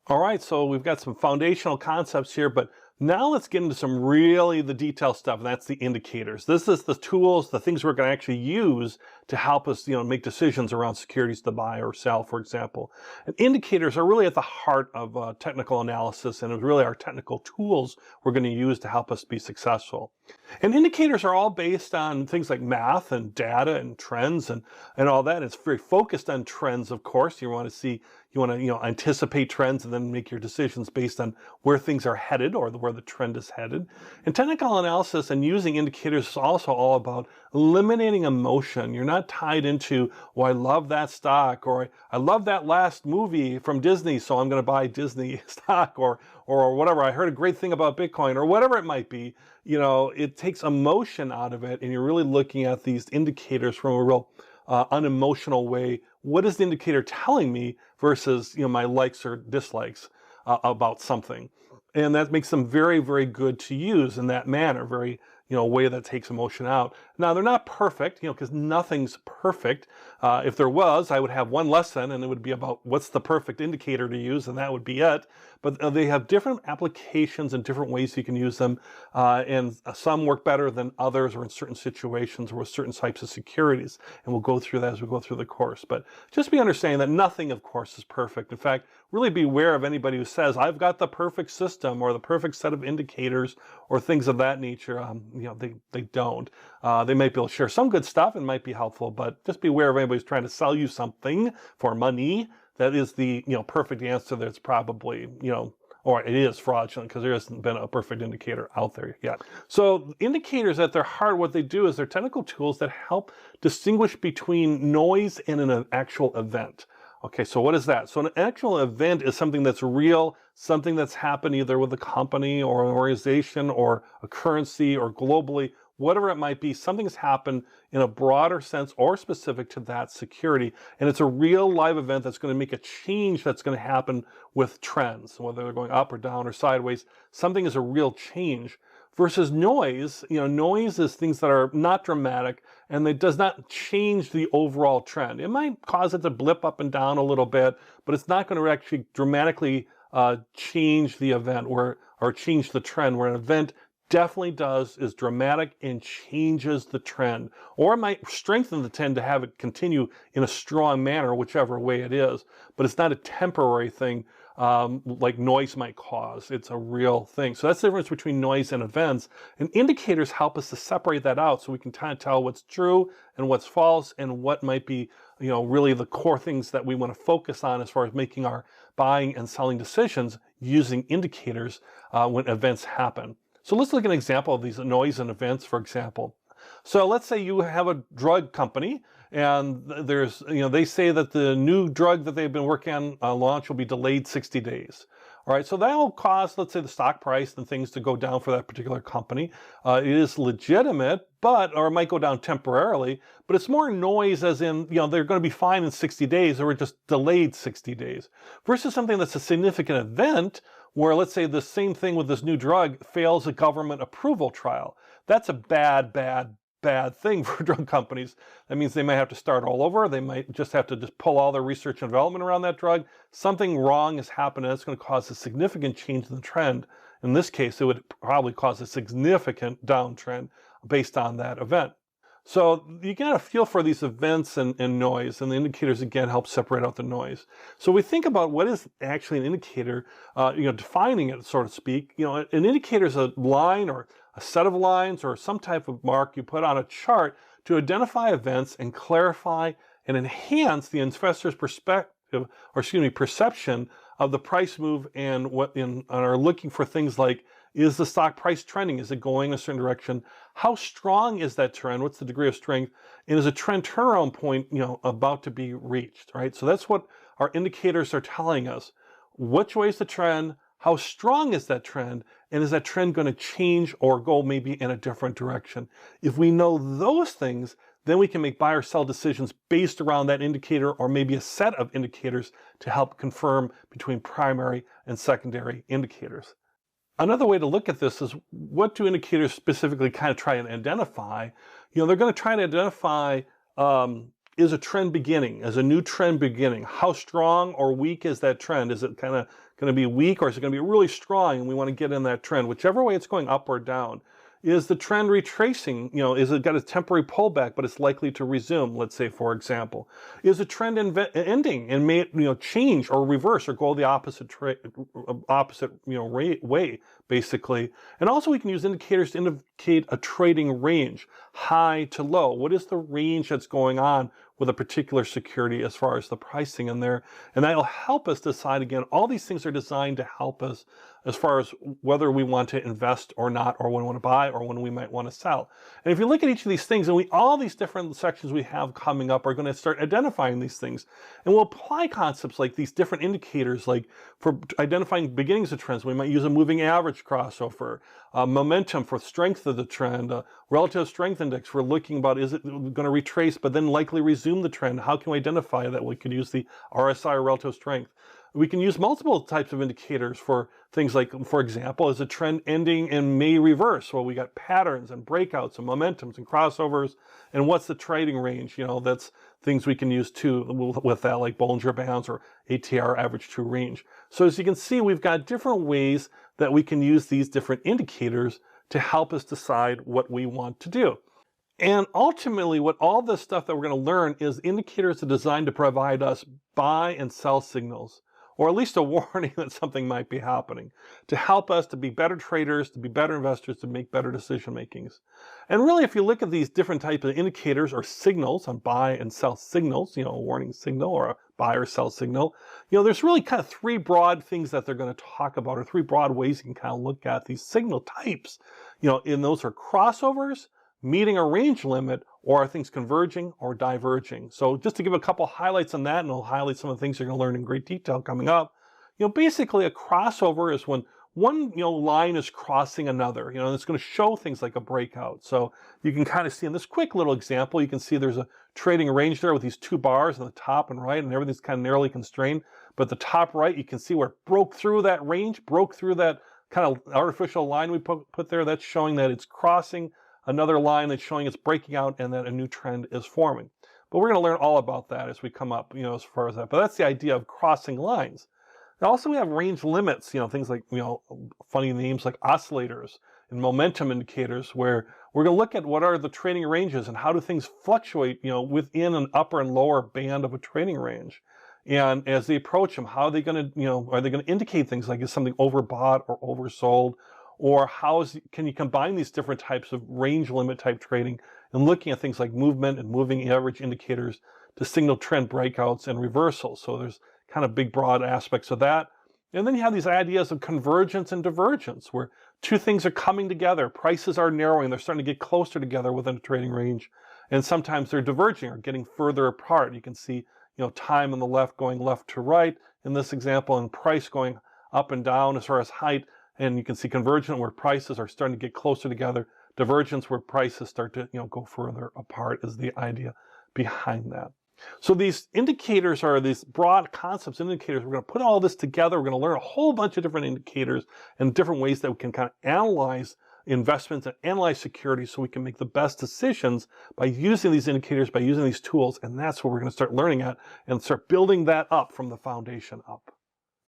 All right, so we've got some foundational concepts here, but now let's get into some really the detail stuff, and that's the indicators. This is the tools, the things we're going to actually use to help us, make decisions around securities to buy or sell, for example. And indicators are really at the heart of technical analysis, and it's really our technical tools we're going to use to help us be successful. And indicators are all based on things like math and data and trends and all that. It's very focused on trends, of course. You want to anticipate trends and then make your decisions based on where things are headed or where the trend is headed. And technical analysis and using indicators is also all about eliminating emotion. You're not tied into, well, I love that stock, or I love that last movie from Disney, so I'm going to buy Disney stock, or whatever. I heard a great thing about Bitcoin, or whatever it might be. It takes emotion out of it, and you're really looking at these indicators from a real unemotional way. What is the indicator telling me versus my likes or dislikes about something? And that makes them very, very good to use in that manner, very way that takes emotion out. Now, they're not perfect, because nothing's perfect. If there was, I would have one lesson, and it would be about what's the perfect indicator to use, and that would be it. But they have different applications and different ways you can use them, and some work better than others, or in certain situations or with certain types of securities. And we'll go through that as we go through the course. But just be understanding that nothing, of course, is perfect. In fact, really beware of anybody who says, I've got the perfect system or the perfect set of indicators or things of that nature. They don't. They might be able to share some good stuff and might be helpful, but just beware of anybody who's trying to sell you something for money that is the perfect answer. That's probably or it is fraudulent, because there hasn't been a perfect indicator out there yet. So indicators at their heart, what they do is they're technical tools that help distinguish between noise and an actual event. Okay, so what is that? So an actual event is something that's real, something that's happened either with a company or an organization or a currency or globally, whatever it might be. Something's happened in a broader sense or specific to that security. And it's a real live event that's going to make a change that's going to happen with trends, whether they're going up or down or sideways. Something is a real change. Versus noise, noise is things that are not dramatic, and it does not change the overall trend. It might cause it to blip up and down a little bit, but it's not going to actually dramatically change the event or change the trend, where an event definitely is dramatic and changes the trend. Or it might strengthen the trend to have it continue in a strong manner, whichever way it is. But it's not a temporary thing like noise might cause. It's a real thing. So that's the difference between noise and events. And indicators help us to separate that out so we can kind of tell what's true and what's false and what might be, really the core things that we want to focus on as far as making our buying and selling decisions using indicators when events happen. So let's look at an example of these noise and events, for example. So let's say you have a drug company, and there's, they say that the new drug that they've been working on launch will be delayed 60 days. All right, so that will cause, let's say, the stock price and things to go down for that particular company. It is legitimate, or it might go down temporarily, but it's more noise as in, they're going to be fine in 60 days, or just delayed 60 days. Versus something that's a significant event, where let's say the same thing with this new drug fails a government approval trial. That's a bad thing for drug companies. That means they might have to start all over. They might just have to pull all their research and development around that drug. Something wrong has happened, and it's going to cause a significant change in the trend. In this case, it would probably cause a significant downtrend based on that event. So you get a feel for these events and noise, and the indicators again help separate out the noise. So we think about what is actually an indicator, defining it, so to speak. An indicator is a line or a set of lines or some type of mark you put on a chart to identify events and clarify and enhance the investor's perspective, perception of the price move, and are looking for things like, is the stock price trending? Is it going in a certain direction? How strong is that trend? What's the degree of strength? And is a trend turnaround point, about to be reached, right? So that's what our indicators are telling us. Which way is the trend? How strong is that trend? And is that trend going to change or go maybe in a different direction? If we know those things, then we can make buy or sell decisions based around that indicator, or maybe a set of indicators to help confirm between primary and secondary indicators. Another way to look at this is, what do indicators specifically kind of try and identify? They're going to try to identify is a trend beginning? Is a new trend beginning? How strong or weak is that trend? Is it kind of going to be weak, or is it going to be really strong and we want to get in that trend? Whichever way it's going, up or down. Is the trend retracing? Is it got a temporary pullback, but it's likely to resume, let's say, for example? Is a trend ending and may it, change or reverse or go the opposite way, basically? And also we can use indicators to indicate a trading range, high to low. What is the range that's going on with a particular security as far as the pricing in there? And that'll help us decide. Again, all these things are designed to help us as far as whether we want to invest or not, or when we want to buy, or when we might want to sell. And if you look at each of these things, and all these different sections we have coming up are going to start identifying these things. And we'll apply concepts like these different indicators, like for identifying beginnings of trends, we might use a moving average crossover, momentum for strength of the trend, relative strength index for looking about, is it going to retrace but then likely resume the trend? How can we identify that? We could use the RSI, or relative strength. We can use multiple types of indicators for things like, for example, is a trend ending and may reverse? Well, we got patterns and breakouts and momentums and crossovers, and what's the trading range? That's things we can use too with that, like Bollinger Bands or ATR, average true range. So as you can see, we've got different ways that we can use these different indicators to help us decide what we want to do. And ultimately, what all this stuff that we're going to learn is indicators are designed to provide us buy and sell signals, or at least a warning that something might be happening, to help us to be better traders, to be better investors, to make better decision makings. And really, if you look at these different types of indicators or signals on buy and sell signals, a warning signal or a buy or sell signal, there's really kind of three broad things that they're going to talk about, or three broad ways you can kind of look at these signal types. And those are crossovers, meeting a range limit, or are things converging or diverging? So just to give a couple highlights on that, and I'll highlight some of the things you're going to learn in great detail coming up. Basically a crossover is when one line is crossing another. And it's going to show things like a breakout. So you can kind of see in this quick little example, you can see there's a trading range there with these two bars on the top and right, and everything's kind of narrowly constrained. But the top right, you can see where it broke through that range, broke through that kind of artificial line we put there. That's showing that it's crossing another line, that's showing it's breaking out and that a new trend is forming. But we're going to learn all about that as we come up, as far as that. But that's the idea of crossing lines. And also we have range limits, things like, funny names like oscillators and momentum indicators, where we're going to look at what are the trading ranges and how do things fluctuate, within an upper and lower band of a trading range. And as they approach them, how are they going to, are they going to indicate things like is something overbought or oversold? Or can you combine these different types of range limit type trading and looking at things like movement and moving average indicators to signal trend breakouts and reversals? So there's kind of big broad aspects of that. And then you have these ideas of convergence and divergence, where two things are coming together. Prices are narrowing. They're starting to get closer together within a trading range. And sometimes they're diverging or getting further apart. You can see, time on the left going left to right in this example, and price going up and down as far as height. And you can see convergence where prices are starting to get closer together. Divergence where prices start to go further apart is the idea behind that. So these indicators are these broad concepts, indicators. We're going to put all this together. We're going to learn a whole bunch of different indicators and different ways that we can kind of analyze investments and analyze securities so we can make the best decisions by using these indicators, by using these tools. And that's what we're going to start learning at and start building that up from the foundation up.